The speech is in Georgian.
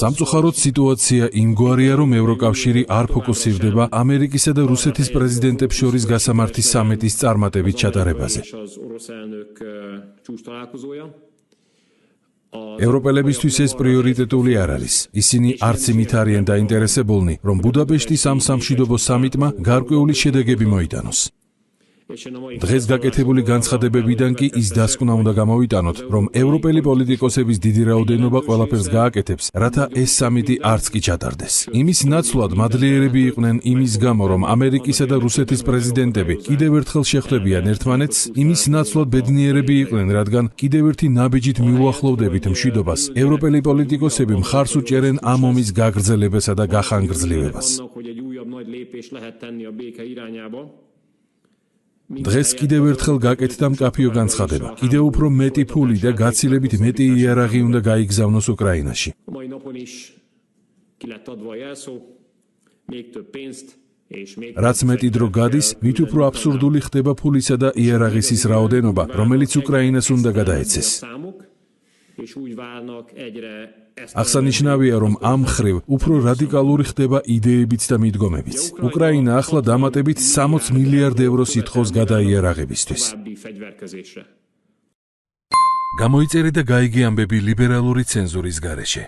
სამწუხაროდ სიტუაცია იმგვარია, რომ ევროკავშირი არ ფოკუსირდება ამერიკისა და რუსეთის პრეზიდენტებს შორის გასამართი სამიტის წარმატებით ჩატარებაზე. ევროპელებისთვის ეს პრიორიტეტული არ არის. ისინი არც იმით არიან დაინტერესებულნი, რომ ბუდაპეშტის ამ სამშვიდობო სამიტმა გარკვეული შედეგები მოიტანოს. დღეს გაკეთებული განცხადებებიდან კი ის დასკვნა უნდა გამოვიტანოთ, რომ ევროპელი პოლიტიკოსების დიდი რაოდენობა ყველაფერს გააკეთებს, რათა ეს სამიტი არც კი ჩატარდეს. იმის ნაცვლად მადლიერები იყვნენ იმის გამო, რომ ამერიკისა და რუსეთის პრეზიდენტები კიდევ ერთხელ შეხვდებიან ერთმანეთს, იმის ნაცვლად ბედნიერები იყვნენ, რადგან კიდევ ერთი ნაბიჯით მიუახლოვდებით მშვიდობას. ევროპელი პოლიტიკოსები მხარს უჭერენ ამ ომის გაგრძელებასა და გახანგრძლივებას. დღეს კიდევ ერთხელ გაკეთდა მკაფიო განცხადება. კიდევ უფრო მეტი ფული და გაცილებით მეტი იარაღი უნდა გაიგზავნოს უკრაინაში. რაც მეტი დრო გადის, მით უფრო აბსურდული ხდება ფულისა და იარაღის ის რაოდენობა, რომელიც უკრაინას უნდა გადაეცეს. აღსანიშნავია, რომ ამ მხრივ უფრო რადიკალური ხდება იდეებიც და მიდგომებიც. უკრაინა ახლა დამატებით 60 მილიარდ ევროს ითხოვს გადაიარაღებისთვის. გამოიწერე და გაიგე ამბები ლიბერალური ცენზურის გარეშე.